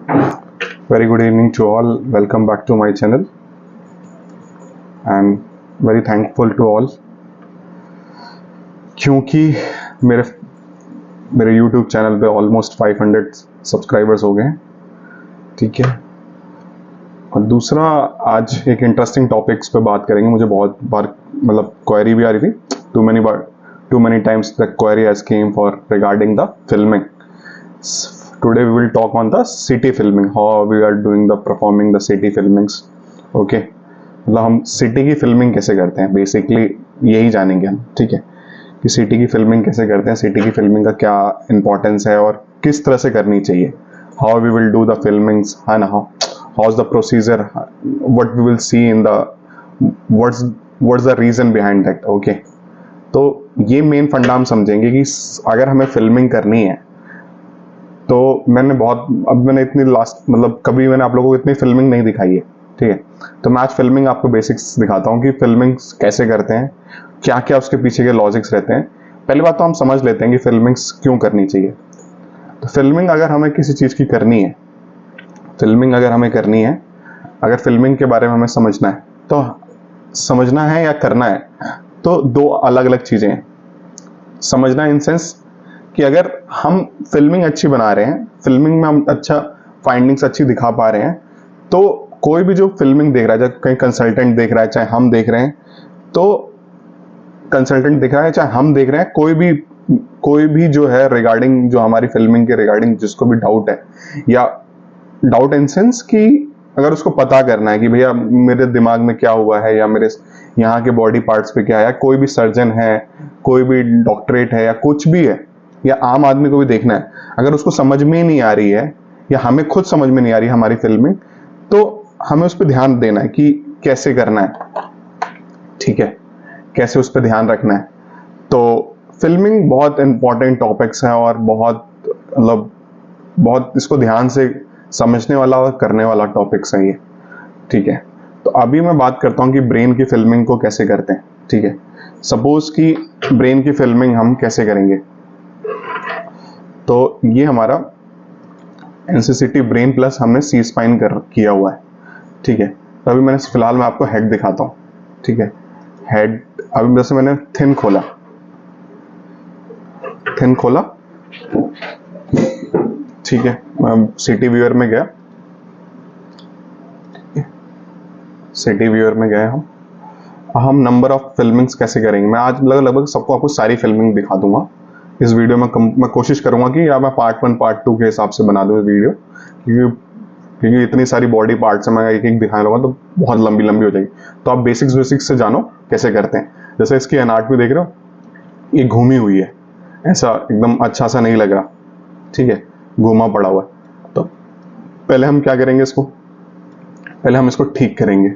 Very good evening to all. Welcome back to my channel. I'm very thankful to all क्योंकि मेरे मेरे YouTube channel पे almost 500 subscribers हो गए हैं, ठीक है। और दूसरा, आज एक इंटरेस्टिंग टॉपिक्स पे बात करेंगे। मुझे बहुत बार मतलब क्वेरी भी आ रही थी, too many times the query has came for regarding the filming. Today we will talk on the city filming, how we are doing the performing the city filmings. Okay, मतलब हम सिटी की filming कैसे करते हैं, basically यही जानेंगे हम, ठीक है, कि सिटी की फिल्मिंग कैसे करते हैं, सिटी की फिल्मिंग का क्या इंपॉर्टेंस है और किस तरह से करनी चाहिए, how we will do the filmings, है ना, how is the procedure, what we will see in the what's the reason behind that. Okay, तो ये मेन फंडा हम समझेंगे कि अगर हमें फिल्मिंग करनी है तो मैंने इतनी लास्ट मतलब कभी मैंने आप लोगों को इतनी फिल्मिंग नहीं दिखाई है, ठीक है। तो मैं आज फिल्मिंग आपको बेसिक्स दिखाता हूँ कि फिल्मिंग कैसे करते हैं, क्या क्या उसके पीछे के लॉजिक्स रहते हैं। पहली बात तो हम समझ लेते हैं कि फिल्मिंग्स क्यों करनी चाहिए। तो फिल्मिंग अगर हमें किसी चीज की करनी है, अगर फिल्मिंग के बारे में हमें समझना है, तो समझना है या करना है, तो दो अलग अलग चीजें हैं। समझना इन सेंस कि अगर हम फिल्मिंग अच्छी बना रहे हैं, फिल्मिंग में हम अच्छा फाइंडिंग्स अच्छी दिखा पा रहे हैं, तो कोई भी जो फिल्मिंग देख रहा है, चाहे कहीं कंसल्टेंट देख रहा है, चाहे हम देख रहे हैं, तो कंसल्टेंट देख रहा है चाहे हम देख रहे हैं, कोई भी जो है रिगार्डिंग जो हमारी फिल्मिंग के रिगार्डिंग जिसको भी डाउट है, या डाउट इन सेंस कि अगर उसको पता करना है कि भैया मेरे दिमाग में क्या हुआ है, या मेरे यहाँ के बॉडी पार्ट्स पे क्या है, या कोई भी सर्जन है, कोई भी डॉक्टरेट है, या कुछ भी है, या आम आदमी को भी देखना है, अगर उसको समझ में ही नहीं आ रही है या हमें खुद समझ में नहीं आ रही है हमारी फिल्मिंग, तो हमें उस पर ध्यान देना है कि कैसे करना है, ठीक है, कैसे उस पर ध्यान रखना है। तो फिल्मिंग बहुत इंपॉर्टेंट टॉपिक्स है और बहुत इसको ध्यान से समझने वाला और करने वाला टॉपिक्स है ये, ठीक है। तो अभी मैं बात करता हूँ कि ब्रेन की फिल्मिंग को कैसे करते हैं, ठीक है। सपोज कि ब्रेन की फिल्मिंग हम कैसे करेंगे, तो ये हमारा एनसीसीटी ब्रेन प्लस हमने सी स्पाइन किया हुआ है, ठीक है। तो अभी मैंने फिलहाल मैं आपको हेड दिखाता हूँ, ठीक है। हेड अभी जैसे मैंने थिन खोला, ठीक है, मैं सिटी व्यूअर में गया, सिटी व्यूअर में गए हम नंबर ऑफ फिल्मिंग्स कैसे करेंगे। मैं आज लगभग सबको आपको सारी फिल्मिंग दिखा दूंगा इस वीडियो में। मैं कोशिश करूंगा कि या मैं पार्ट 1 पार्ट 2 के हिसाब से बना दूं इस वीडियो, क्योंकि इतनी सारी बॉडी पार्ट्स है, मैं एक एक दिखाने लगा तो बहुत लंबी हो जाएगी। तो आप बेसिक्स से जानो कैसे करते हैं। जैसे इसकी एनाटॉमी देख रहे हो, ये घूमी हुई है, ऐसा एकदम अच्छा सा नहीं लग रहा, ठीक है, घूमा पड़ा हुआ है। तो पहले हम क्या करेंगे, पहले हम इसको ठीक करेंगे।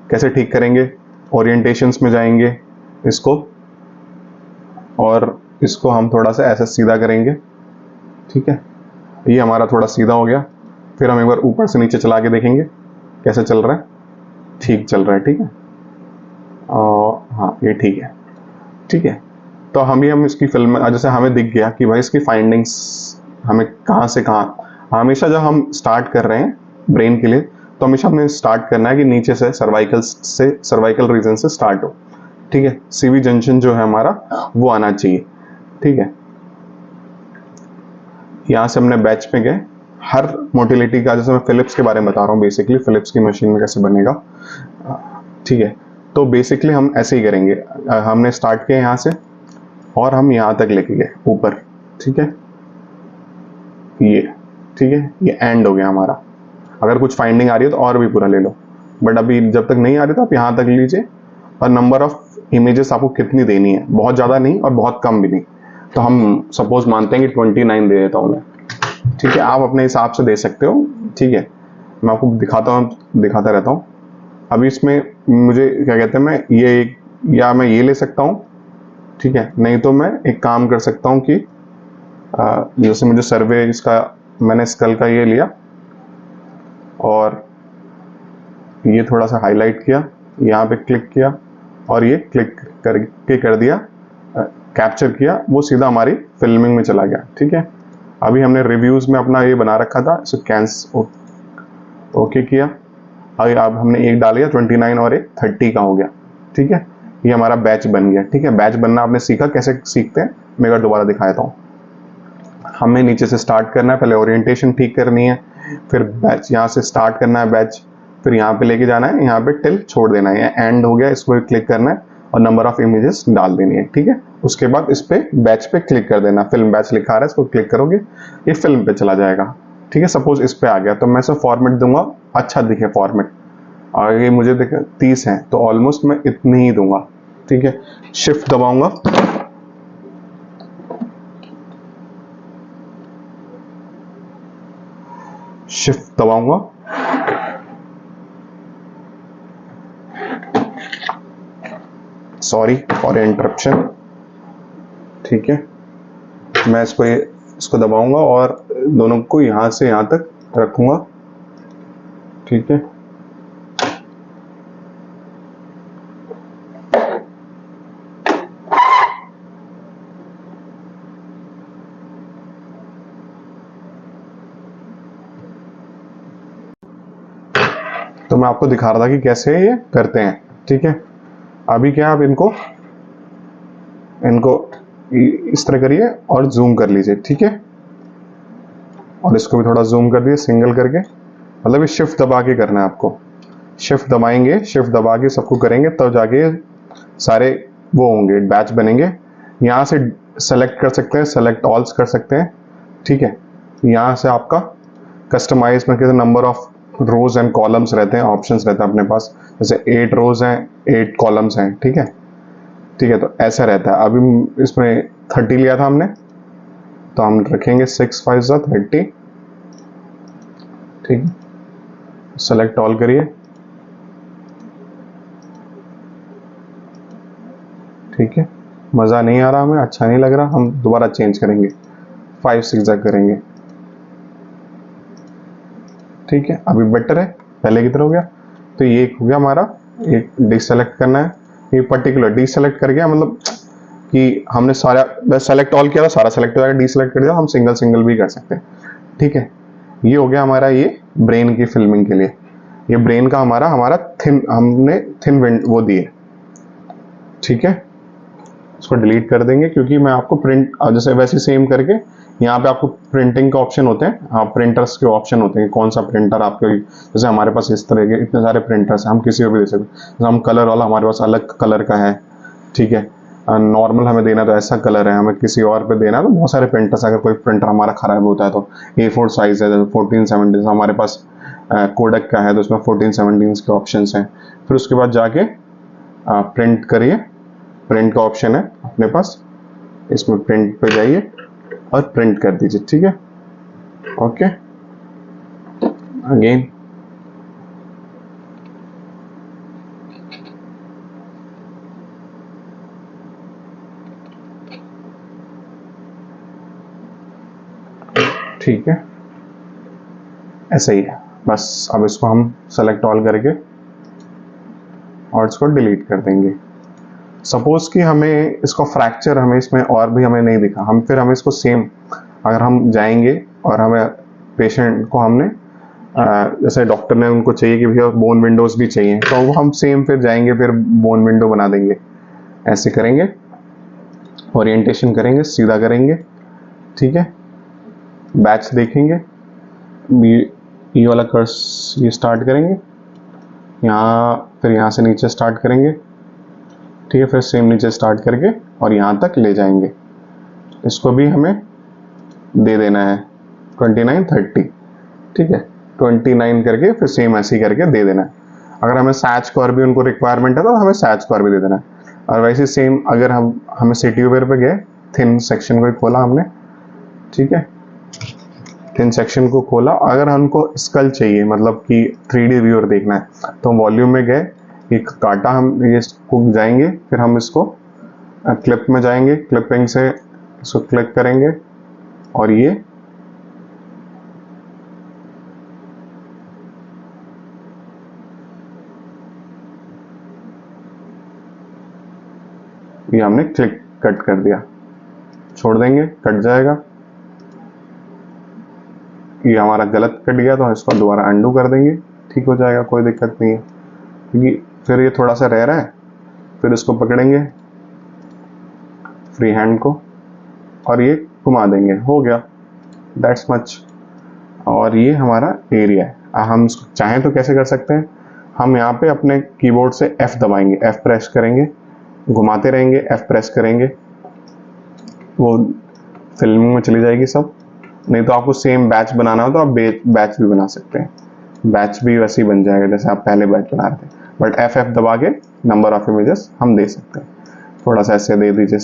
कैसे ठीक करेंगे, ओरिएंटेशंस में जाएंगे इसको, और इसको हम थोड़ा सा ऐसा सीधा करेंगे, ठीक है। ये हमारा थोड़ा सीधा हो गया। फिर हम एक बार ऊपर से नीचे चला के देखेंगे कैसे चल रहा है, ठीक चल रहा है, ठीक है। हाँ, ये ठीक है। तो हम इसकी फिल्म जैसे हमें दिख गया कि भाई इसकी फाइंडिंग्स हमें कहाँ से कहाँ। हमेशा जब हम स्टार्ट कर रहे हैं ब्रेन के लिए, तो हमेशा हमें स्टार्ट करना है कि नीचे से सर्वाइकल रीजन से स्टार्ट हो, ठीक है। सीवी जंक्शन जो है हमारा वो आना चाहिए, ठीक है। यहां से हमने बैच में गए, हर मोटिलिटी का, जैसे मैं फिलिप्स के बारे में बता रहा हूँ, बेसिकली फिलिप्स की मशीन में कैसे बनेगा, ठीक है। तो बेसिकली हम ऐसे ही करेंगे। हमने स्टार्ट किया यहाँ से और हम यहाँ तक लेके गए ऊपर, ठीक है, ये, ठीक है, ये एंड हो गया हमारा। अगर कुछ फाइंडिंग आ रही है तो और भी पूरा ले लो, बट अभी जब तक नहीं आ रही तो आप यहाँ तक लीजिए। और नंबर ऑफ इमेजेस आपको कितनी देनी है, बहुत ज़्यादा नहीं और बहुत कम भी नहीं। तो हम सपोज मानते हैं कि 29 दे देता हूँ मैं, ठीक है। आप अपने हिसाब से दे सकते हो, ठीक है। मैं आपको दिखाता रहता हूँ। अभी इसमें मुझे क्या कहते हैं, मैं ये ले सकता हूँ, ठीक है। नहीं तो मैं एक काम कर सकता हूँ कि जैसे मुझे सर्वे इसका, मैंने स्कल का ये लिया और ये थोड़ा सा हाईलाइट किया, यहाँ पे क्लिक किया और ये क्लिक करके कर दिया, कैप्चर किया, वो सीधा हमारी फिल्मिंग में चला गया, ठीक है। अभी हमने रिव्यूज में अपना ये बना रखा था, इसे ओके किया। अब हमने एक डाल दिया 29 और एक 30 का हो गया। ठीक है, ये हमारा बैच बन गया। ठीक है, बैच बनना आपने सीखा, कैसे सीखते हैं मैं अगर दोबारा दिखा देता हूँ। हमें नीचे से स्टार्ट करना है, पहले ओरिएंटेशन ठीक करनी है, फिर बैच यहाँ से स्टार्ट करना है बैच, फिर यहाँ पे लेके जाना है, यहाँ पे टिल छोड़ देना है, एंड हो गया, इसको क्लिक करना है और नंबर ऑफ इमेजेस डाल देनी है। ठीक है, उसके बाद इस पे बैच पे क्लिक कर देना, फिल्म बैच लिखा रहा है, इसको क्लिक करोगे ये फिल्म पे चला जाएगा। ठीक है, सपोज इस पे आ गया तो मैं इसे फॉर्मेट दूंगा, अच्छा दिखे फॉर्मेट। आगे मुझे देखे 30 है तो ऑलमोस्ट मैं इतनी ही दूंगा। ठीक है, शिफ्ट दबाऊंगा, शिफ्ट दबाऊंगा, सॉरी फॉर इंटरप्शन। ठीक है, मैं इसको दबाऊंगा और दोनों को यहां से यहां तक रखूंगा। ठीक है, तो मैं आपको दिखा रहा था कि कैसे ये करते हैं। ठीक है, अभी क्या आप इनको इस तरह करिए और जूम कर लीजिए। ठीक है, और इसको भी थोड़ा जूम कर दिए सिंगल करके, मतलब ये शिफ्ट दबा के करना है आपको। शिफ्ट दबाएंगे, शिफ्ट दबा के सबको करेंगे तब जाके सारे वो होंगे, बैच बनेंगे। यहाँ से सेलेक्ट कर सकते हैं, सेलेक्ट ऑल्स कर सकते हैं। ठीक है, यहाँ से आपका कस्टमाइज में कितने number of rose and columns रहते हैं, ऑप्शंस रहते हैं अपने पास, जैसे 8 रोज हैं 8 कॉलम्स हैं। ठीक है, ठीक है, तो ऐसा रहता है। अभी इसमें 30 लिया था हमने, तो हम रखेंगे 6 5 30। ठीक है, सेलेक्ट ऑल करिए। ठीक है, मज़ा नहीं आ रहा हमें, अच्छा नहीं लग रहा, हम दोबारा चेंज करेंगे, 5 6 करेंगे। ठीक है, अभी बेटर है, पहले की तरह हो गया। तो ये हो गया हमारा, एक डिसेलेक्ट करना है, ये पर्टिकुलर डिसेलेक्ट कर गया, मतलब कि हमने सारा बस सेलेक्ट ऑल किया था, सारा सेलेक्ट हो जाएगा, डिसेलेक्ट कर दिया, हम सिंगल सिंगल भी कर सकते हैं। ठीक है, ये हो गया हमारा ये ब्रेन की फिल्मिंग के लिए। ये ब्रेन का हमारा थिन, हमने थिन वो दिए। ठीक है, इसको डिलीट कर देंगे क्योंकि मैं आपको प्रिंट जैसे वैसे सेम करके यहाँ पे आपको प्रिंटिंग के ऑप्शन होते हैं, हाँ प्रिंटर्स के ऑप्शन होते हैं, कौन सा प्रिंटर आपके, जैसे हमारे पास इस तरह के इतने सारे प्रिंटर्स हैं, हम किसी को भी दे सकते हैं। जैसे हम कलर वाला, हमारे पास अलग कलर का है। ठीक है, नॉर्मल हमें देना तो ऐसा कलर है, हमें किसी और पे देना तो बहुत सारे प्रिंटर्स, अगर कोई प्रिंटर हमारा खराब होता है तो A4 साइज है, 14-17 हमारे पास कोडक का है तो उसमें 14-17 के ऑप्शन हैं। फिर उसके बाद जाके प्रिंट करिए, प्रिंट का ऑप्शन है अपने पास, इसमें प्रिंट पे जाइए और प्रिंट कर दीजिए। ठीक है, ओके, अगेन ठीक है, ऐसा ही है बस। अब इसको हम सेलेक्ट ऑल करके और इसको डिलीट कर देंगे। सपोज कि हमें इसको फ्रैक्चर, हमें इसमें और भी हमें नहीं दिखा, हमें इसको सेम, अगर हम जाएंगे और हमें पेशेंट को हमने जैसे डॉक्टर ने उनको चाहिए कि भैया बोन विंडोज भी चाहिए, तो वो हम सेम फिर जाएंगे, फिर बोन विंडो बना देंगे। ऐसे करेंगे, ओरिएंटेशन करेंगे, सीधा करेंगे। ठीक है, बैच देखेंगे, ये वाला कर्स ये स्टार्ट करेंगे यहाँ, फिर यहाँ से नीचे स्टार्ट करेंगे। ठीक है, फिर सेम नीचे स्टार्ट करके और यहाँ तक ले जाएंगे। इसको भी हमें दे देना है 29 30। ठीक है, 29 करके फिर सेम ऐसे ही करके दे देना है। अगर हमें सैच स्क्वायर भी उनको रिक्वायरमेंट है तो हमें सैच स्क्वायर भी दे देना है। और वैसे सेम अगर हमें सिटी वेयर पे गए, थिन सेक्शन को ही खोला हमने। ठीक है, थिन सेक्शन को खोला, अगर हमको स्कल चाहिए मतलब कि 3D व्यूअर देखना है तो वॉल्यूम में गए, एक काटा, हम ये जाएंगे, फिर हम इसको क्लिप में जाएंगे, क्लिपिंग से इसको क्लिक करेंगे और ये हमने क्लिक कट कर दिया, छोड़ देंगे, कट जाएगा। ये हमारा गलत कट गया तो इसको दोबारा अंडू कर देंगे, ठीक हो जाएगा, कोई दिक्कत नहीं है। क्योंकि फिर ये थोड़ा सा रह रहा है, फिर इसको पकड़ेंगे फ्री हैंड को और ये घुमा देंगे, हो गया, दैट्स मच। और ये हमारा एरिया है। हम इसको चाहें तो कैसे कर सकते हैं, हम यहाँ पे अपने कीबोर्ड से F दबाएंगे, F प्रेस करेंगे, घुमाते रहेंगे, F प्रेस करेंगे, वो फिल्मिंग में चली जाएगी सब। नहीं तो आपको सेम बैच बनाना हो तो आप बैच भी बना सकते हैं, बैच भी वैसे ही बन जाएगा जैसे आप पहले बैच बना रहे थे। बट F दबा के नंबर ऑफ इमेजेस हम दे सकते हैं। थोड़ा सा ऐसे दे दीजिए,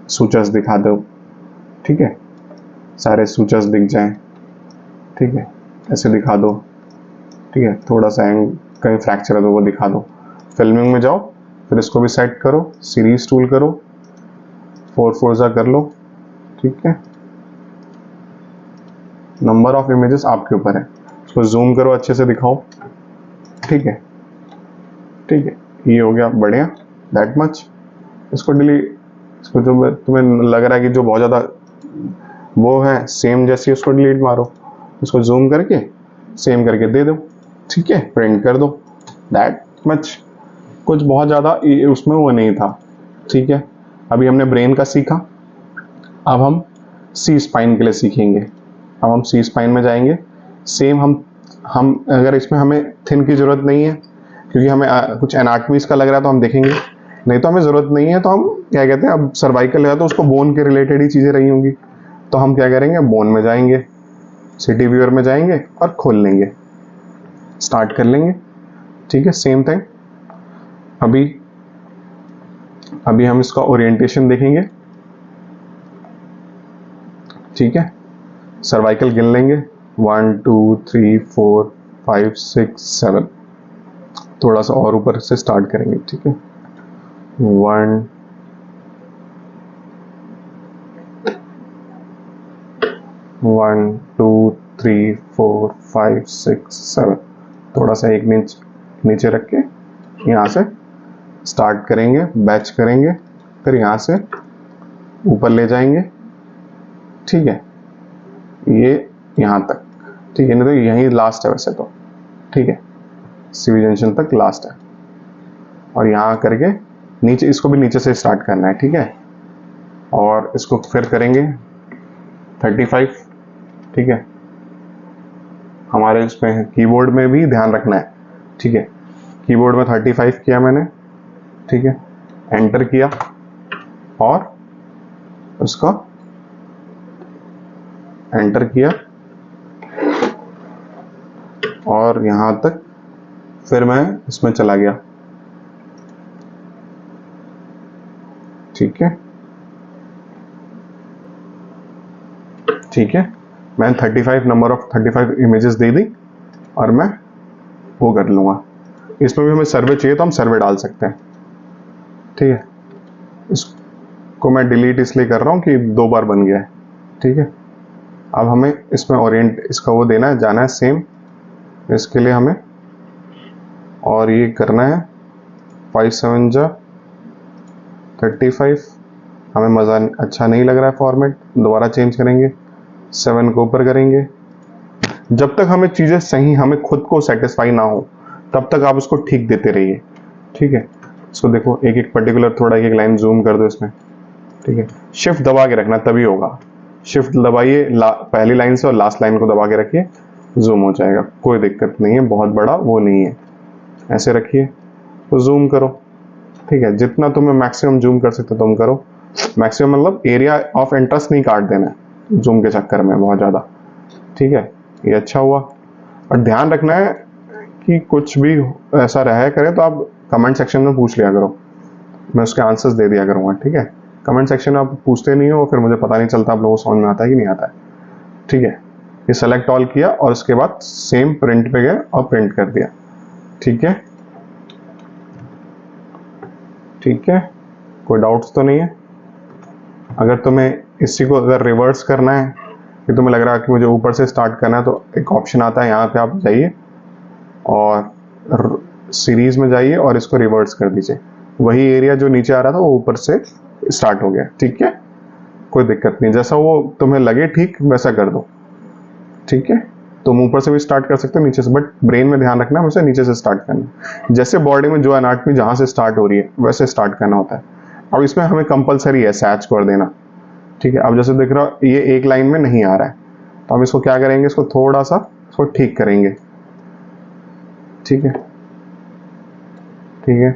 सूचर्स दिखा दो, ठीक है, सारे सूचर्स दिख जाएं, ठीक है, ऐसे दिखा दो, ठीक है, थोड़ा सा कहीं फ्रैक्चर है तो वो दिखा दो। फिल्मिंग में जाओ, फिर इसको भी सेट करो, सीरीज टूल करो, 4 कर लो, ठीक है। नंबर ऑफ इमेजेस आपके ऊपर है, इसको जूम करो, अच्छे से दिखाओ, ठीक है, ठीक है, ये हो गया, बढ़िया, दैट मच। इसको डिलीट, इसको जो तुम्हें लग रहा है कि जो बहुत ज़्यादा वो है सेम जैसी, उसको डिलीट मारो, इसको जूम करके सेम करके दे दो, ठीक है, प्रिंट कर दो, दैट मच। कुछ बहुत ज़्यादा उसमें वो नहीं था, ठीक है। अभी हमने ब्रेन का सीखा, अब हम सी स्पाइन के लिए सीखेंगे। अब हम सी स्पाइन में जाएंगे, सेम हम अगर इसमें हमें थिन की ज़रूरत नहीं है क्योंकि हमें कुछ एनाटमीज का लग रहा है तो हम देखेंगे, नहीं तो हमें ज़रूरत नहीं है तो हम क्या कहते हैं, अब सर्वाइकल है तो उसको बोन के रिलेटेड ही चीज़ें रही होंगी, तो हम क्या करेंगे, बोन में जाएंगे, सिटी व्यूअर में जाएंगे और खोल लेंगे, स्टार्ट कर लेंगे, ठीक है, सेम थिंग। अभी हम इसका ओरिएंटेशन देखेंगे, ठीक है, सर्वाइकल गिन लेंगे, 1 2 3 4 5 6 7, थोड़ा सा और ऊपर से स्टार्ट करेंगे, ठीक है, 1 1 2 3 4 5 6 7, थोड़ा सा एक इंच नीचे रख के यहाँ से स्टार्ट करेंगे, बैच करेंगे, फिर यहाँ से ऊपर ले जाएंगे, ठीक है, ये यहाँ तक, ठीक है, नहीं तो यहीं लास्ट है वैसे तो, ठीक है, CV जंक्शन तक लास्ट है। और यहाँ करके नीचे, इसको भी नीचे से स्टार्ट करना है, ठीक है, और इसको फिर करेंगे 35, ठीक है। हमारे इसमें कीबोर्ड में भी ध्यान रखना है, ठीक है, कीबोर्ड में 35 किया मैंने, ठीक है, एंटर किया और उसका एंटर किया और यहां तक, फिर मैं इसमें चला गया, ठीक है, ठीक है, मैंने 35 नंबर ऑफ 35 इमेजेस दे दी और मैं वो कर लूंगा। इसमें भी हमें सर्वे चाहिए तो हम सर्वे डाल सकते हैं, ठीक है। इसको मैं डिलीट इसलिए कर रहा हूँ कि 2 बार बन गया है, ठीक है। अब हमें इसमें ओरिएंट, इसका वो देना है, जाना है सेम, इसके लिए हमें और ये करना है 5 7 जा 35, हमें मज़ा अच्छा नहीं लग रहा है फॉर्मेट, दोबारा चेंज करेंगे, 7 को ऊपर करेंगे। जब तक हमें चीज़ें सही, हमें खुद को सेटिस्फाई ना हो तब तक आप उसको ठीक देते रहिए, ठीक है। इसको देखो, एक एक पर्टिकुलर थोड़ा एक लाइन जूम कर दो इसमें, ठीक है, शिफ्ट दबा के रखना तभी होगा, शिफ्ट दबाइए पहली लाइन से और लास्ट लाइन को दबा के रखिए, जूम हो जाएगा, कोई दिक्कत नहीं है, बहुत बड़ा वो नहीं है, ऐसे रखिए तो जूम करो, ठीक है, जितना तुम्हें मैक्सिमम जूम कर सकते तुम करो, मैक्सिमम मतलब एरिया ऑफ इंटरेस्ट नहीं काट देना है जूम के चक्कर में बहुत ज़्यादा, ठीक है। ये अच्छा हुआ, और ध्यान रखना है कि कुछ भी ऐसा रहा करे तो आप कमेंट सेक्शन में पूछ लिया करो, मैं उसके आंसर्स दे दिया करूँगा, ठीक है। कमेंट सेक्शन में आप पूछते नहीं हो, फिर मुझे पता नहीं चलता आप लोगों को समझ में आता है कि नहीं आता है, ठीक है। ये सेलेक्ट ऑल किया और उसके बाद सेम प्रिंट पे गए और प्रिंट कर दिया, ठीक है, ठीक है, कोई डाउट्स तो नहीं है। अगर तुम्हें इसी को अगर रिवर्स करना है, कि तुम्हें लग रहा है कि मुझे ऊपर से स्टार्ट करना है, तो एक ऑप्शन आता है, यहाँ पे आप जाइए और सीरीज में जाइए और इसको रिवर्स कर दीजिए, वही एरिया जो नीचे आ रहा था वो ऊपर से स्टार्ट हो गया, ठीक है, कोई दिक्कत नहीं, जैसा वो तुम्हें लगे ठीक वैसा कर दो, ठीक है। तुम ऊपर से भी स्टार्ट कर सकते हो, नीचे से, बट ब्रेन में ध्यान रखना है हमेशा नीचे से स्टार्ट करना है। जैसे बॉडी में जो एनाटॉमी जहाँ से स्टार्ट हो रही है वैसे स्टार्ट करना होता है। अब इसमें हमें कंपलसरी है सैच कर देना, ठीक है। अब जैसे दिख रहा हो ये एक लाइन में नहीं आ रहा है, तो हम इसको क्या करेंगे, इसको थोड़ा सा इसको ठीक करेंगे, ठीक है, ठीक है।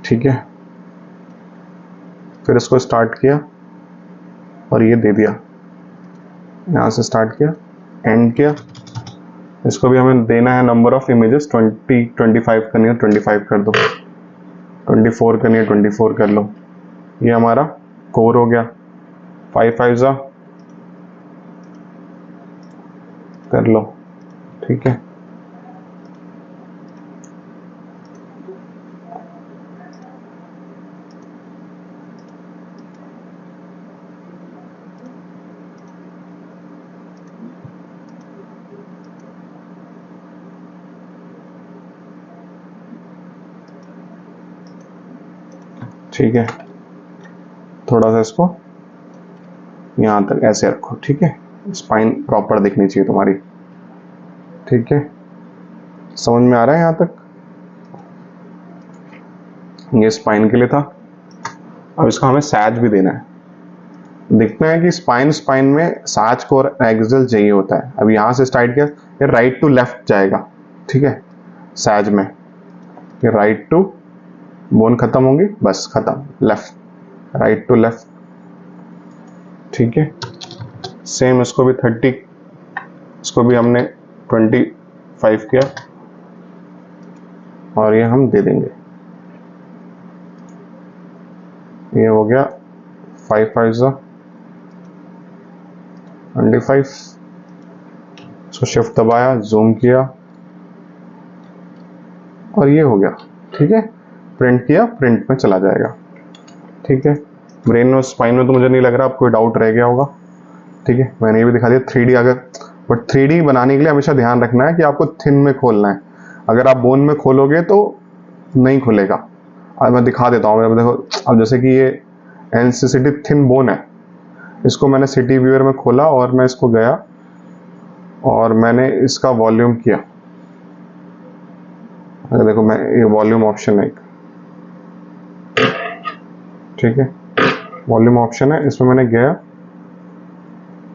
ठीक है, फिर इसको स्टार्ट किया और ये दे दिया, यहाँ से स्टार्ट किया, एंड किया। इसको भी हमें देना है नंबर ऑफ इमेजेस, 25 करनी है 25 कर दो, 24 करनी है 24 कर लो। ये हमारा कोर हो गया, 5 5 कर लो, ठीक है। ठीक है, थोड़ा सा इसको यहाँ तक ऐसे रखो, ठीक है। स्पाइन प्रॉपर दिखनी चाहिए तुम्हारी, ठीक है। समझ में आ रहा है यहाँ तक? ये स्पाइन के लिए था। अब इसको हमें सैज भी देना है। देखना है कि स्पाइन में साज को और एक्सियल चाहिए होता है। अब यहाँ से स्टार्ट किया, ये राइट टू लेफ्ट जाएगा, ठीक है। सैज में ये राइट टू, बोन खत्म होंगी, बस खत्म, लेफ्ट, राइट टू लेफ्ट, ठीक है। सेम इसको भी 30, इसको भी हमने 25 किया और ये हम दे देंगे। ये हो गया 5 5 25। इसको शिफ्ट दबाया, जूम किया और ये हो गया, ठीक है। प्रिंट किया, प्रिंट में चला जाएगा, ठीक है। ब्रेन और स्पाइन में तो मुझे नहीं लग रहा आपको डाउट रह गया होगा, ठीक है। मैंने ये भी दिखा दिया 3D। अगर बट 3D बनाने के लिए हमेशा ध्यान रखना है कि आपको थिन में खोलना है। अगर आप बोन में खोलोगे तो नहीं खुलेगा। अब मैं दिखा देता हूँ। देखो, अब जैसे कि ये एनसीसीटी थिन बोन है, इसको मैंने सिटी व्यूअर में खोला और मैं इसको गया और मैंने इसका वॉल्यूम किया। अगर देखो, मैं ये वॉल्यूम ऑप्शन है, ठीक है, वॉल्यूम ऑप्शन है, इसमें मैंने गया,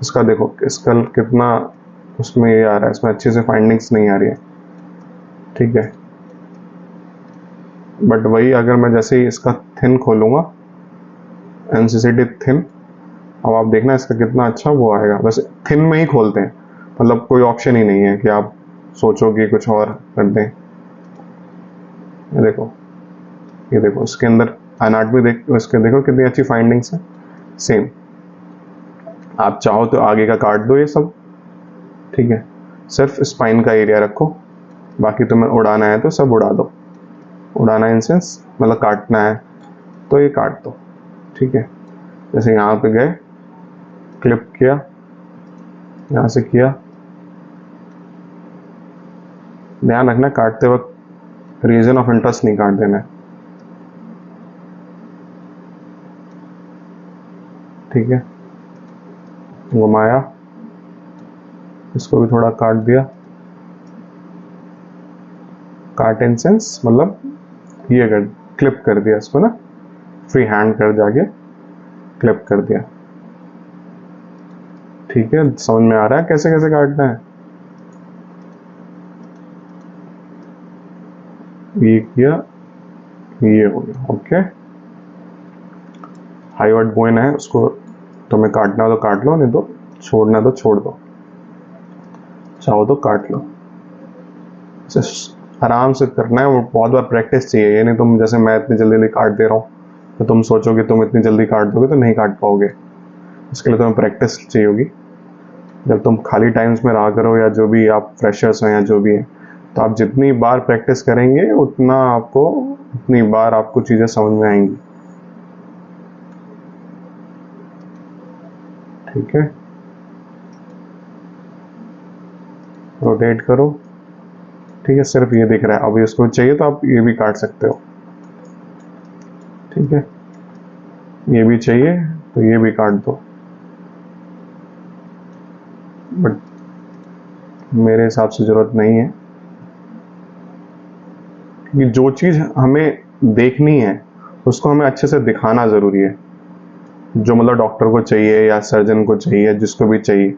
इसका देखो इसका कितना उसमें ये आ रहा है, इसमें अच्छे से फाइंडिंग्स नहीं आ रही है, ठीक है। बट वही अगर मैं जैसे ही इसका थिन खोलूंगा, एनसीसीटी थिन, अब आप देखना इसका कितना अच्छा वो आएगा। वैसे थिन में ही खोलते हैं, मतलब कोई ऑप्शन ही नहीं है कि आप सोचो कि कुछ और कर दें। ये देखो इसके अंदर एनाटॉमी देख, इसके देखो कितनी अच्छी फाइंडिंग्स है। सेम आप चाहो तो आगे का काट दो ये सब, ठीक है। सिर्फ स्पाइन का एरिया रखो, बाकी तुम्हें उड़ाना है तो सब उड़ा दो। उड़ाना इन सेंस मतलब काटना है तो ये काट दो, ठीक है। जैसे यहाँ पे गए, क्लिप किया, यहाँ से किया, ध्यान रखना काटते वक्त रीजन ऑफ इंटरेस्ट नहीं काट देना है, ठीक है। घुमाया, इसको भी थोड़ा काट दिया। काट इन सेंस मतलब ये कर, क्लिप कर दिया इसको ना, फ्री हैंड कर जाके क्लिप कर दिया, ठीक है। समझ में आ रहा है कैसे कैसे काटना है? ये किया, ये हो गया, ओके। हाईवर्ड बोन है, उसको तुम्हें काटना हो तो काट लो, नहीं तो छोड़ना तो छोड़ दो, चाहो तो काट लो। आराम से करना है, वो बहुत बार प्रैक्टिस चाहिए। ये नहीं तुम जैसे मैं इतनी जल्दी जल्दी काट दे रहा हूँ तो तुम सोचोगे तुम इतनी जल्दी काट दोगे तो नहीं काट पाओगे। इसके लिए तुम्हें प्रैक्टिस चाहिए होगी। जब तुम खाली टाइम्स में रहा करो, या जो भी आप फ्रेशर्स हैं या जो भी है, तो आप जितनी बार प्रैक्टिस करेंगे उतनी बार आपको चीज़ें समझ में आएंगी। ठीक है, रोटेट करो। ठीक है, सिर्फ ये दिख रहा है। अब इसको चाहिए तो आप ये भी काट सकते हो। ठीक है, ये भी चाहिए तो ये भी काट दो, बट मेरे हिसाब से जरूरत नहीं है, क्योंकि जो चीज़ हमें देखनी है उसको हमें अच्छे से दिखाना ज़रूरी है। जो मतलब डॉक्टर को चाहिए या सर्जन को चाहिए, जिसको भी चाहिए,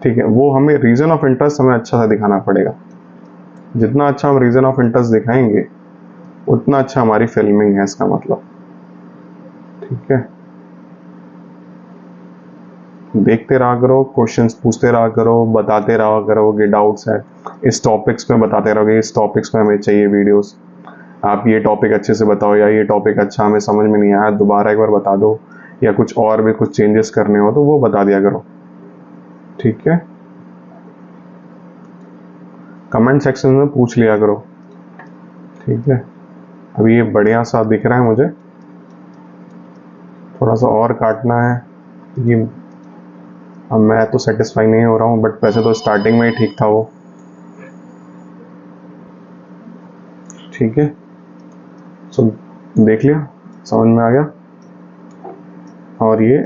ठीक है, वो हमें रीज़न ऑफ इंटरेस्ट हमें अच्छा सा दिखाना पड़ेगा। जितना अच्छा हम रीज़न ऑफ इंटरेस्ट दिखाएंगे उतना अच्छा हमारी फिल्मिंग है, इसका मतलब। ठीक है, देखते रहा करो, क्वेश्चंस पूछते रहा करो, बताते रहा करो कि डाउट्स है, इस टॉपिक्स में बताते रहोगे, इस टॉपिक्स में हमें चाहिए वीडियोस, आप ये टॉपिक अच्छे से बताओ, या ये टॉपिक अच्छा हमें समझ में नहीं आया, दोबारा एक बार बता दो, या कुछ और भी कुछ चेंजेस करने हो तो वो बता दिया करो। ठीक है, कमेंट सेक्शन में पूछ लिया करो। ठीक है, अभी ये बढ़िया सा दिख रहा है मुझे, थोड़ा सा और काटना है। ये अब मैं तो सेटिस्फाई नहीं हो रहा हूँ, बट वैसे तो स्टार्टिंग में ही ठीक था वो। ठीक है, सो देख लिया, समझ में आ गया। और ये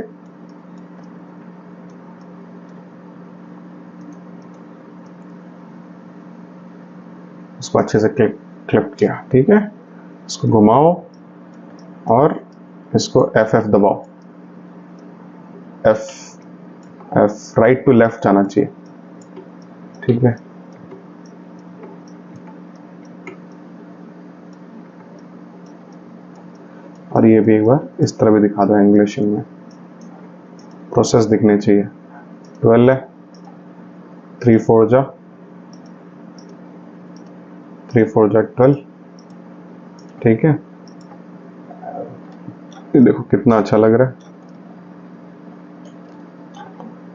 इसको अच्छे से क्लिप किया। ठीक है, इसको घुमाओ और इसको F दबाओ। F राइट टू लेफ्ट जाना चाहिए। ठीक है, और ये भी एक बार इस तरह भी दिखा दो एंग्लिश में, प्रोसेस दिखने चाहिए। 12 है, 3 4 जा 12। ठीक है, ये देखो कितना अच्छा लग रहा है।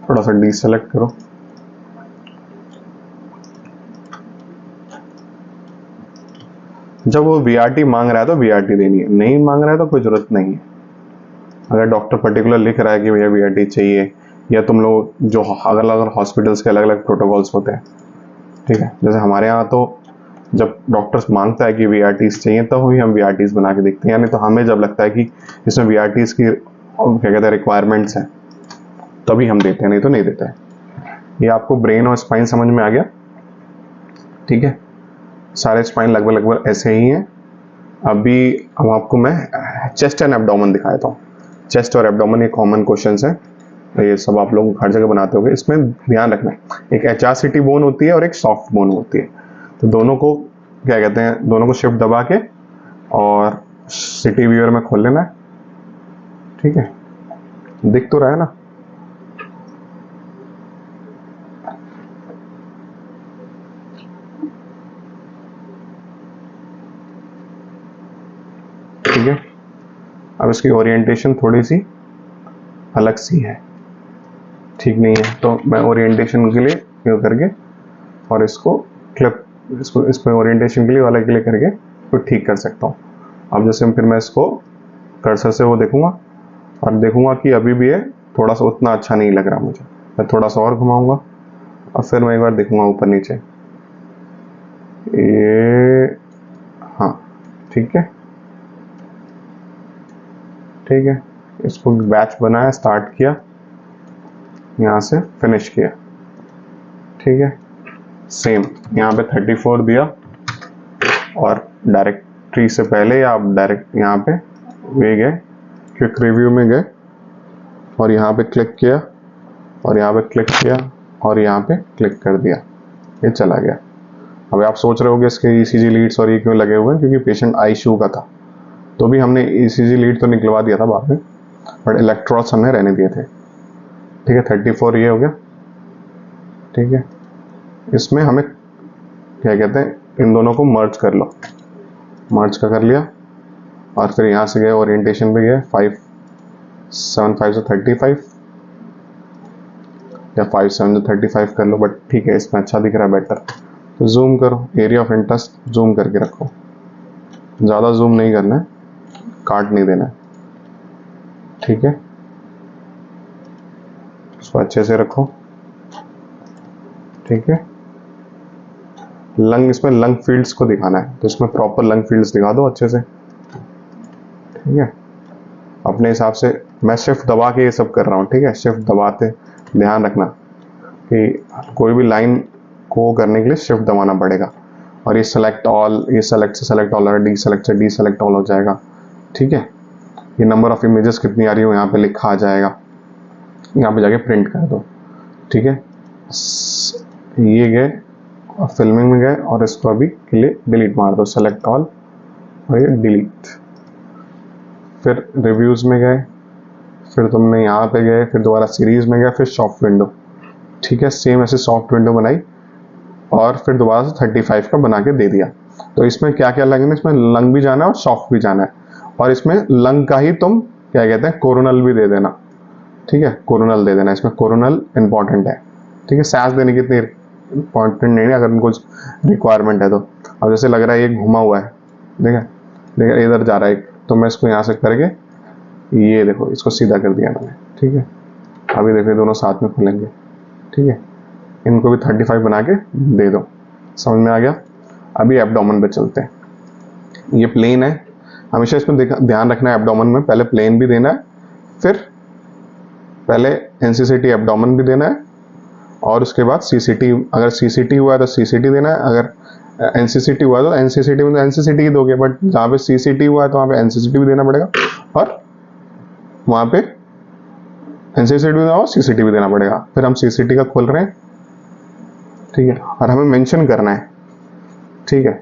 थोड़ा सा डीसेलेक्ट करो। जब वो VRT मांग रहा है तो VRT देनी है, नहीं मांग रहा है तो कोई जरूरत नहीं है। अगर डॉक्टर पर्टिकुलर लिख रहा है कि भैया VRT चाहिए, या तुम लोग जो अलग अलग हॉस्पिटल्स के अलग अलग प्रोटोकॉल्स होते हैं, ठीक है, जैसे हमारे यहाँ तो जब डॉक्टर्स मांगता है कि VRTs चाहिए तब ही हम VRTs बना के देखते हैं, यानी तो हमें जब लगता है कि इसमें VRTs की क्या कहते हैं रिक्वायरमेंट्स हैं तभी हम देते हैं, नहीं तो नहीं देते हैं। ये आपको ब्रेन और स्पाइन समझ में आ गया। ठीक है, सारे स्पाइन लगभग लगभग ऐसे ही हैं। अभी अब आपको मैं चेस्ट एंड एब्डोमेन दिखा देता हूँ। चेस्ट और एब्डोमेन ये कॉमन क्वेश्चंस हैं, ये सब आप लोग हर जगह बनाते होंगे। इसमें ध्यान रखना है, एक HRCT बोन होती है और एक सॉफ्ट बोन होती है, तो दोनों को क्या कहते हैं, दोनों को शिफ्ट दबा के और सिटी व्यूअर में खोल लेना है। ठीक है, दिख तो रहा है ना। ठीक है, अब इसकी ओरिएंटेशन थोड़ी सी अलग सी है, ठीक नहीं है, तो मैं ओरिएंटेशन के लिए क्यों करके और इसको क्लिप, इसको इस पर ओरिएंटेशन के लिए वाला क्लिक करके तो ठीक कर सकता हूँ। अब जैसे फिर मैं इसको कर्सर से वो देखूंगा और देखूंगा कि अभी भी ये थोड़ा सा उतना अच्छा नहीं लग रहा मुझे, मैं थोड़ा सा और घुमाऊंगा और फिर मैं एक बार देखूंगा ऊपर नीचे, ये हाँ ठीक है। ठीक है, इसको बैच बनाया, स्टार्ट किया, यहाँ से फिनिश किया। ठीक है, सेम यहाँ पे 34 दिया और डायरेक्टरी से पहले या आप डायरेक्ट यहाँ पे वे गए, क्विक रिव्यू में गए और यहाँ पे क्लिक किया और यहाँ पे क्लिक किया और यहाँ पे क्लिक कर दिया, ये चला गया। अब आप सोच रहे होगे इसके ECG लीड्स और ये क्यों लगे हुए हैं, क्योंकि पेशेंट ICU का था, तो भी हमने ECG लीड तो निकलवा दिया था बाद में, बट इलेक्ट्रोड्स हमने रहने दिए थे। ठीक है, 34 ये हो गया। ठीक है, इसमें हमें क्या कहते हैं, इन दोनों को मर्ज कर लो, मर्ज का कर लिया और फिर यहाँ से गए ओरिएंटेशन पे गए 575 से 35 या 57 से 35 कर लो, बट ठीक है इसमें अच्छा दिख रहा है बेटर। तो जूम करो, एरिया ऑफ इंटरेस्ट जूम करके रखो, ज़्यादा जूम नहीं करना है, काट नहीं देना है, ठीक है। इसको अच्छे से रखो, ठीक है। लंग, इसमें लंग फील्ड्स को दिखाना है, तो इसमें प्रॉपर लंग फील्ड्स दिखा दो अच्छे से, ठीक है। अपने हिसाब से मैं शिफ्ट दबा के ये सब कर रहा हूँ, ठीक है। शिफ्ट दबाते ध्यान रखना कि कोई भी लाइन को करने के लिए शिफ्ट दबाना पड़ेगा। और ये सेलेक्ट ऑल, ये सेलेक्ट से सेलेक्ट ऑल, डी सेलेक्ट से डी सेलेक्ट ऑल हो जाएगा, ठीक है। ये नंबर ऑफ इमेजेस कितनी आ रही हो यहाँ पे लिखा आ जाएगा, यहाँ पे जाके प्रिंट कर दो, ठीक है। ये गए और फिल्मिंग में गए, और इसको अभी के लिए डिलीट मार दो, सेलेक्ट ऑल और ये डिलीट। फिर रिव्यूज़ में गए, फिर तुमने यहाँ पे गए, फिर दोबारा सीरीज में गए, फिर सॉफ्ट विंडो, ठीक है। सेम ऐसे सॉफ्ट विंडो बनाई और फिर दोबारा से 35 का बना के दे दिया। तो इसमें क्या क्या लगेंगे, इसमें लंग भी जाना है और सॉफ्ट भी जाना है, और इसमें लंग का ही तुम क्या कहते हैं कोरोनल भी दे देना, ठीक है। कोरोनल दे देना, इसमें कोरोनल इंपॉर्टेंट है, ठीक है। सैस देने की इतनी इंपॉर्टेंट नहीं है, अगर कुछ रिक्वायरमेंट है तो। अब जैसे लग रहा है ये घुमा हुआ है, देखा देखा इधर जा रहा है, तो मैं इसको यहाँ से करके ये देखो इसको सीधा कर दिया मैंने, ठीक है। अभी देखो दोनों साथ में खुलेंगे, ठीक है। इनको भी 35 बना के दे दो, समझ में आ गया। अभी एब्डोमेन पे चलते हैं। ये प्लेन है, हमेशा इसमें ध्यान रखना है, एब्डोमेन में पहले प्लेन भी देना है, फिर पहले एनसीसीटी एब्डोमेन भी देना है, और उसके बाद सीसीटी, अगर सीसीटी हुआ है तो सीसीटी देना है, अगर एनसीसीटी हुआ तो एनसीसीटी में तो एनसीसीटी ही दोगे, बट जहाँ पे सीसीटी हुआ है तो वहाँ पे एनसीसीटी भी देना पड़ेगा, और वहाँ पे एनसीसीटी भी देना और सीसीटी भी देना पड़ेगा। फिर हम सीसीटी का खोल रहे हैं, ठीक है, और हमें मेंशन करना है, ठीक है।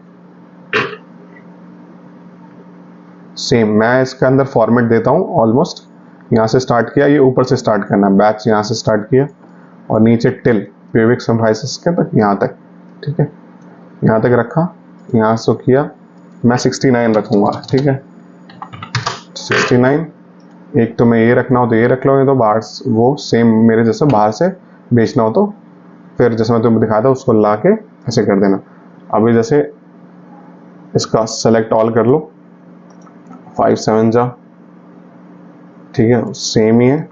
सेम मैं इसके अंदर फॉर्मेट देता हूँ, ऑलमोस्ट यहाँ से स्टार्ट किया, ये ऊपर से स्टार्ट करना, बैच यहाँ से स्टार्ट किया और नीचे टिल पेविक संभाइसिस के तक, यहाँ तक, ठीक है। यहाँ तक रखा, यहाँ से किया, मैं 69 रखूँगा, ठीक है। 69, एक तो मैं ये रखना हो तो ये रख लो, नहीं तो बाहर वो सेम मेरे जैसा बाहर से बेचना हो तो फिर जैसे मैं तुम्हें दिखाया था उसको ला के ऐसे कर देना। अभी जैसे इसका सेलेक्ट ऑल कर लो, 5 7 जा, ठीक है, सेम ही है,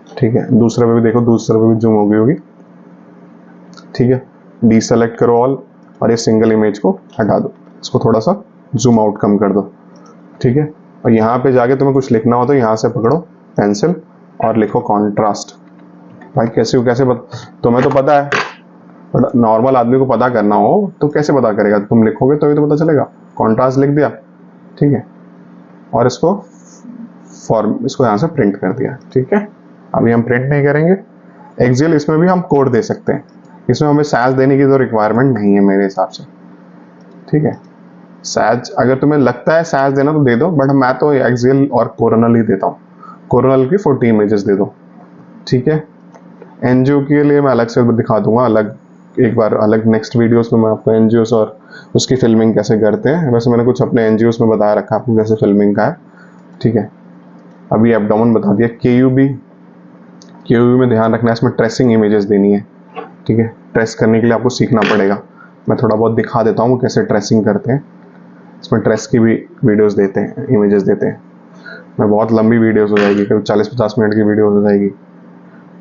ठीक है। दूसरे पे भी देखो, दूसरे पे भी जूम हो गई होगी, ठीक है। डी सेलेक्ट करो ऑल, और ये सिंगल इमेज को हटा दो, इसको थोड़ा सा जूम आउट कम कर दो, ठीक है। और यहाँ पे जाके तुम्हें कुछ लिखना हो तो यहाँ से पकड़ो पेंसिल और लिखो कॉन्ट्रास्ट। भाई कैसे तुम्हें तो पता है, बट नॉर्मल आदमी को पता करना हो तो कैसे पता करेगा, तुम लिखोगे तो ही तो पता चलेगा। कॉन्ट्रास्ट लिख दिया, ठीक है, और इसको यहाँ से प्रिंट कर दिया, ठीक है। अभी हम प्रिंट नहीं करेंगे। एक्सेल, इसमें भी हम कोड दे सकते हैं, इसमें हमें सैज देने की तो रिक्वायरमेंट नहीं है मेरे हिसाब से, ठीक है। सैज अगर तुम्हें लगता है सैज देना तो दे दो, बट मैं तो एक्सेल और कोरोनल ही देता हूँ। कोरोनल की 40 इमेजेस दे दो, ठीक है। एनजीओ के लिए मैं अलग से दिखा दूंगा, अलग एक बार अलग नेक्स्ट वीडियोस में मैं आपको एनजीओस और उसकी फिल्मिंग कैसे करते हैं, वैसे मैंने कुछ अपने एनजीओस में बताया रखा आपको कैसे फिल्मिंग का है, ठीक है। अभी एब्डोमेन बता दिया। केयूबी में ध्यान रखना है, इसमें ट्रेसिंग इमेजेस देनी है, ठीक है। ट्रेस करने के लिए आपको सीखना पड़ेगा, मैं थोड़ा बहुत दिखा देता हूँ कैसे ट्रेसिंग करते हैं। इसमें ट्रेस की भी वीडियोस देते हैं, इमेजेस देते हैं। मैं बहुत लंबी वीडियोस हो जाएगी, करीब 40-50 मिनट की वीडियो हो जाएगी,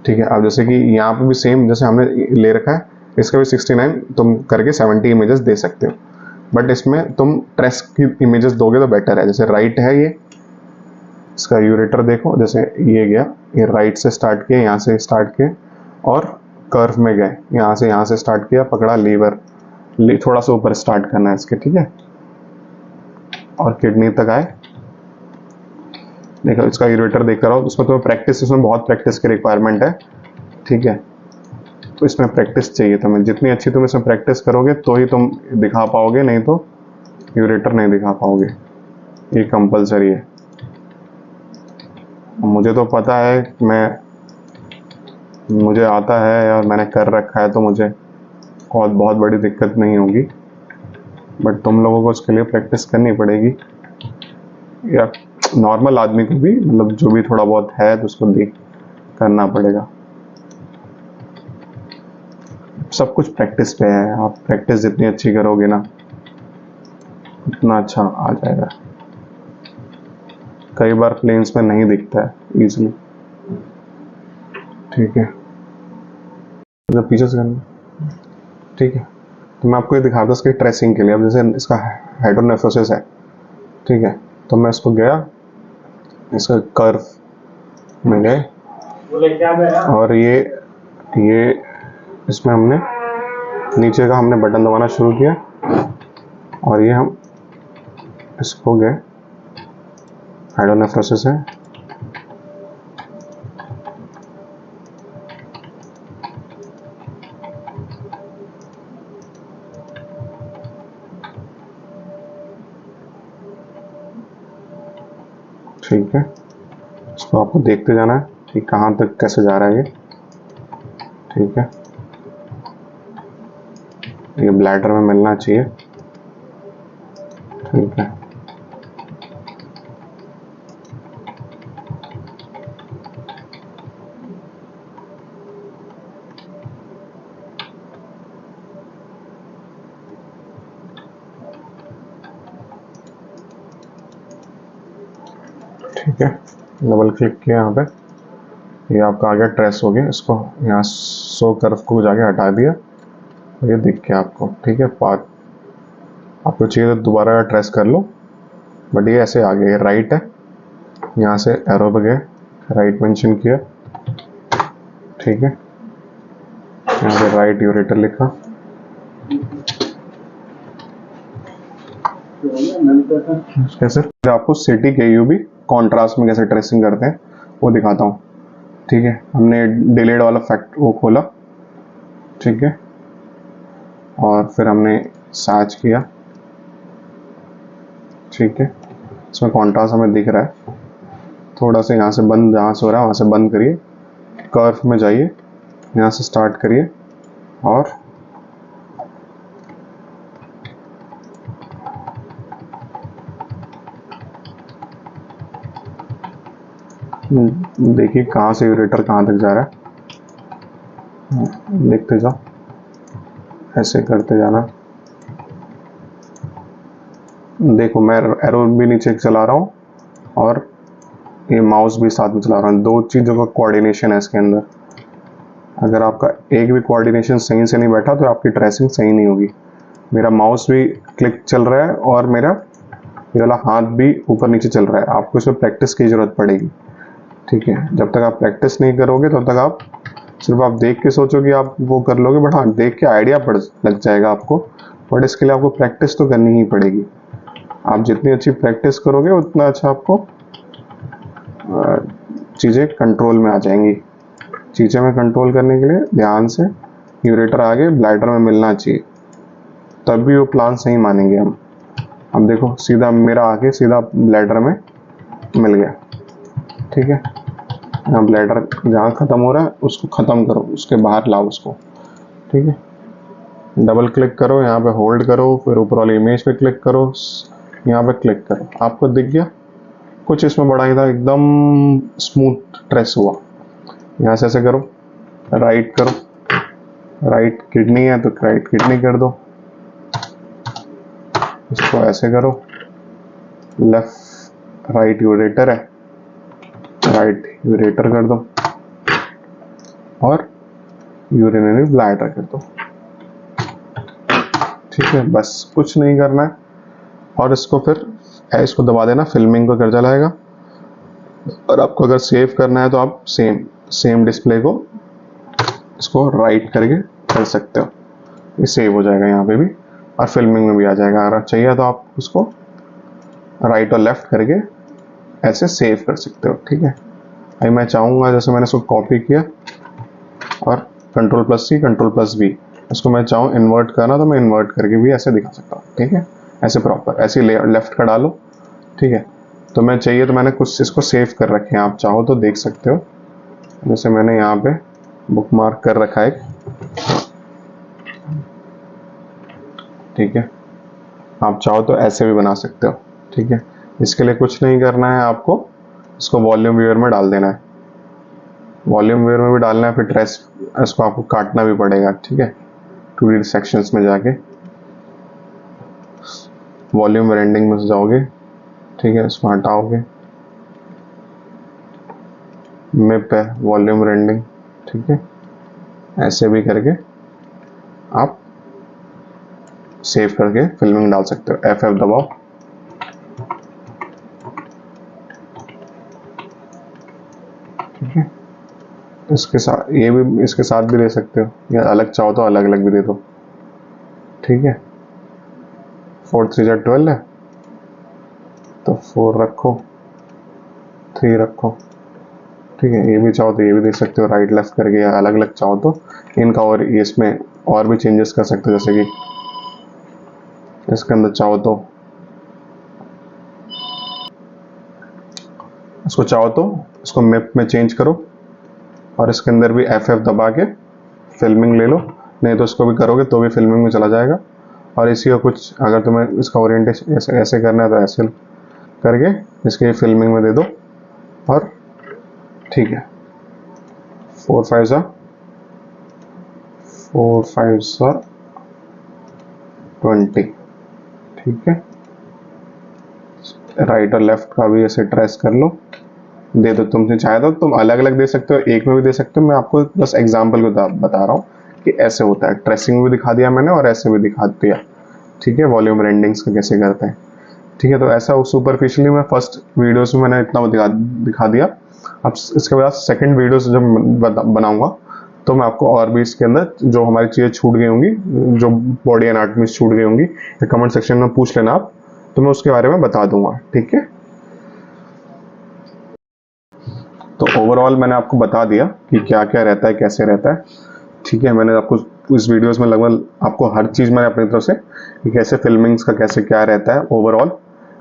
ठीक है। अब जैसे कि यहाँ पे भी सेम जैसे हमने ले रखा है, इसका भी 69 तुम करके 70 इमेजेस दे सकते हो, बट इसमें तुम ट्रेस की इमेजेस दोगे तो बेटर है। जैसे राइट है ये, इसका यूरेटर देखो, जैसे ये गया, ये राइट से स्टार्ट किया, यहाँ से स्टार्ट किया और कर्व में गए, यहाँ से स्टार्ट किया, पकड़ा लीवर, थोड़ा सा ऊपर स्टार्ट करना है इसके, ठीक है, और किडनी तक आए। देखो इसका यूरेटर देखता रहो, उसमें तुम्हें प्रैक्टिस, इसमें बहुत प्रैक्टिस की रिक्वायरमेंट है, ठीक है। तो इसमें प्रैक्टिस चाहिए तुम्हें, जितनी अच्छी तुम इसमें प्रैक्टिस करोगे तो ही तुम दिखा पाओगे, नहीं तो यूरेटर नहीं दिखा पाओगे, ये कंपलसरी है। मुझे तो पता है, मुझे आता है और मैंने कर रखा है, तो मुझे बहुत बड़ी दिक्कत नहीं होगी, बट तुम लोगों को उसके लिए प्रैक्टिस करनी पड़ेगी, या नॉर्मल आदमी को भी, मतलब जो भी थोड़ा बहुत है तो उसको करना पड़ेगा, सब कुछ प्रैक्टिस पे है। आप प्रैक्टिस जितनी अच्छी करोगे ना उतना अच्छा आ जाएगा। कई बार प्लेन्स में नहीं दिखता है इजीली। ठीक है, जब पीछे से करना। ठीक है, तो मैं आपको ये दिखाता हूँ इसकी ट्रेसिंग के लिए। अब जैसे इसका हाइड्रोनेफ्रोसिस है, ठीक है, तो मैं इसको गया, इसका कर्व में गए और ये इसमें हमने नीचे का हमने बटन दबाना शुरू किया और ये हम इसको गए, हाइड्रोनेफ्रोसिस है, ठीक है। इसको आपको देखते जाना है कि कहाँ तक कैसे जा रहा है ये। ठीक है, ये ब्लैडर में मिलना चाहिए। ठीक है, ठीक है, डबल क्लिक किया यहाँ पे, ये आपका आ गया ट्रेस हो गया। इसको यहाँ सो कर्व को जाके हटा दिया, ये दिख गया आपको। ठीक है, पाथ आपको चाहिए तो दोबारा ट्रेस कर लो, बट ये ऐसे आ गया। ये राइट है, यहाँ से एरो पे गए, राइट मेंशन किया। ठीक है, यहाँ पे राइट यूरेटर लिखा। कैसे आपको सिटी के यू भी कॉन्ट्रास्ट में कैसे ट्रेसिंग करते हैं वो दिखाता हूँ। ठीक है, हमने डिलेड वाला फैक्ट वो खोला, ठीक है, और फिर हमने सर्च किया। ठीक है, इसमें कॉन्ट्रास्ट हमें दिख रहा है। थोड़ा सा यहाँ से बंद, जहाँ से हो रहा है वहाँ से बंद करिए, कर्व में जाइए, यहाँ से स्टार्ट करिए और देखिए कहाँ से यूरेटर कहाँ तक जा रहा है, देखते जाओ, ऐसे करते जाना। देखो मैं एरो भी नीचे चला रहा हूँ और ये माउस भी साथ में चला रहा हूँ। दो चीज़ों का कोऑर्डिनेशन है इसके अंदर। अगर आपका एक भी कोऑर्डिनेशन सही से नहीं बैठा तो आपकी ट्रेसिंग सही नहीं होगी। मेरा माउस भी क्लिक चल रहा है और मेरा ये वाला हाथ भी ऊपर नीचे चल रहा है। आपको इसमें प्रैक्टिस की ज़रूरत पड़ेगी। ठीक है, जब तक आप प्रैक्टिस नहीं करोगे तब तक आप सिर्फ आप देख के सोचोगे आप वो कर लोगे, बट हाँ देख के आइडिया पड़ लग जाएगा आपको, बट इसके लिए आपको प्रैक्टिस तो करनी ही पड़ेगी। आप जितनी अच्छी प्रैक्टिस करोगे उतना अच्छा आपको चीज़ें कंट्रोल में आ जाएंगी। चीज़ें में कंट्रोल करने के लिए ध्यान से यूरेटर आगे ब्लैडर में मिलना चाहिए, तभी वो प्लान सही मानेंगे हम। अब देखो सीधा मेरा आगे सीधा ब्लैडर में मिल गया। ठीक है, यहाँ ब्लैडर जहाँ ख़त्म हो रहा है उसको ख़त्म करो, उसके बाहर लाओ उसको। ठीक है, डबल क्लिक करो, यहाँ पे होल्ड करो, फिर ऊपर वाली इमेज पे क्लिक करो, यहाँ पे क्लिक करो। आपको दिख गया कुछ इसमें बड़ा ही था, एकदम स्मूथ ट्रेस हुआ। यहाँ से ऐसे करो, राइट करो, राइट किडनी है तो राइट किडनी कर दो, इसको ऐसे करो, लेफ्ट राइट यूरेटर है, राइट यूरेटर कर दो और यूरिनरी ब्लैडर कर दो। ठीक है, बस कुछ नहीं करना है और इसको फिर इसको दबा देना, फिल्मिंग को कर चलाएगा। और आपको अगर सेव करना है तो आप सेम डिस्प्ले को इसको राइट करके कर सकते हो, ये सेव हो जाएगा यहाँ पे भी और फिल्मिंग में भी आ जाएगा। अगर चाहिए तो आप उसको राइट और लेफ्ट करके ऐसे सेव कर सकते हो। ठीक है, अभी मैं चाहूँगा जैसे मैंने इसको कॉपी किया और Ctrl+C Ctrl+V, इसको मैं चाहूँ इन्वर्ट करना तो मैं इन्वर्ट करके भी ऐसे दिखा सकता हूँ। ठीक है, ऐसे प्रॉपर ऐसे लेफ्ट का डालो। ठीक है, तो मैं चाहिए तो मैंने कुछ इसको सेव कर रखे हैं, आप चाहो तो देख सकते हो। जैसे मैंने यहाँ पे बुक मार्क कर रखा है। ठीक है, आप चाहो तो ऐसे भी बना सकते हो। ठीक है, इसके लिए कुछ नहीं करना है, आपको इसको वॉल्यूम व्यूअर में डाल देना है। वॉल्यूम व्यूअर में भी डालना है, फिर ट्रेस इसको आपको काटना भी पड़ेगा। ठीक है, 2D सेक्शंस में जाके वॉल्यूम रेंडिंग में जाओगे, ठीक है, इसमें हटाओगे, मिप है वॉल्यूम रेंडिंग, ठीक है, ऐसे भी करके आप सेव करके फिल्मिंग डाल सकते हो। F5 दबाओ, ठीक है। इसके साथ ये भी, इसके साथ भी दे सकते हो, या अलग चाहो तो अलग अलग भी दे दो, ठीक है। 4 3 जा 12 है तो 4 रखो, 3 रखो, ठीक है। ये भी चाहो तो ये भी दे सकते हो राइट लेफ्ट करके, या अलग अलग चाहो तो इनका और इसमें और भी चेंजेस कर सकते हो, जैसे कि इसके अंदर चाहो तो इसको मैप में चेंज करो, और इसके अंदर भी F5 दबा के फिल्मिंग ले लो, नहीं तो इसको भी करोगे तो भी फिल्मिंग में चला जाएगा। और इसी का कुछ अगर तुम्हें इसका ओरिएंटेशन ऐसे ऐसे करना है तो ऐसे करके इसके फिल्मिंग में दे दो, और ठीक है। 4 5 20, ठीक है। राइट और लेफ्ट का भी ऐसे ट्रेस कर लो, दे दो। तुमसे चाहे तो तुम अलग अलग दे सकते हो, एक में भी दे सकते हो। मैं आपको बस एग्जांपल को बता रहा हूँ कि ऐसे होता है। ट्रेसिंग भी दिखा दिया मैंने और ऐसे भी दिखा दिया, ठीक है। वॉल्यूम रेंडिंग्स का कैसे करते हैं, ठीक है। तो ऐसा सुपरफिशियली मैं फर्स्ट वीडियोस में मैंने इतना दिखा दिया। अब इसके बाद सेकंड वीडियोस जब बनाऊंगा तो मैं आपको और भी इसके अंदर जो हमारी चीज़ें छूट गई होंगी, जो बॉडी एनाटॉमी छूट गई होंगी, कमेंट सेक्शन में पूछ लेना आप, तो मैं उसके बारे में बता दूंगा, ठीक है। तो ओवरऑल मैंने आपको बता दिया कि क्या क्या रहता है, कैसे रहता है, ठीक है। मैंने आपको इस वीडियोस में लगभग आपको हर चीज़ मैंने अपनी तरफ से कि कैसे फिल्मिंग्स का कैसे क्या रहता है ओवरऑल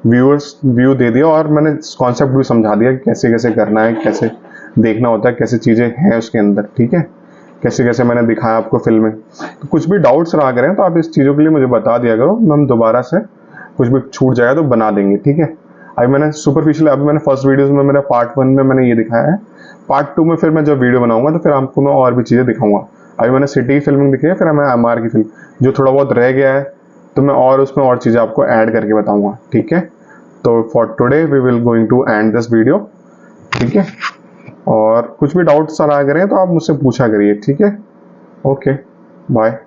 व्यू दे दिया, और मैंने कॉन्सेप्ट भी समझा दिया कि कैसे कैसे करना है, कैसे देखना होता है, कैसे चीज़ें हैं उसके अंदर, ठीक है। कैसे कैसे मैंने दिखाया आपको फिल्मिंग। तो कुछ भी डाउट्स रहा करें तो आप इस चीज़ों के लिए मुझे बता दिया करो, हम दोबारा से कुछ भी छूट जाएगा तो बना देंगे, ठीक है। अभी मैंने सुपरफिशियल, अभी मैंने फर्स्ट वीडियोस में मेरा पार्ट 1 में मैंने ये दिखाया है। पार्ट 2 में फिर मैं जब वीडियो बनाऊंगा तो फिर आपको मैं और भी चीज़ें दिखाऊंगा। अभी मैंने सिटी की फिल्मिंग दिखाई है, फिर मैं MR की फिल्म जो थोड़ा बहुत रह गया है तो मैं और उसमें और चीज़ें आपको ऐड करके बताऊंगा, ठीक है। तो for today we will going to end this video, ठीक है। और कुछ भी डाउट्स आ करें तो आप मुझसे पूछा करिए, ठीक है। Okay, bye.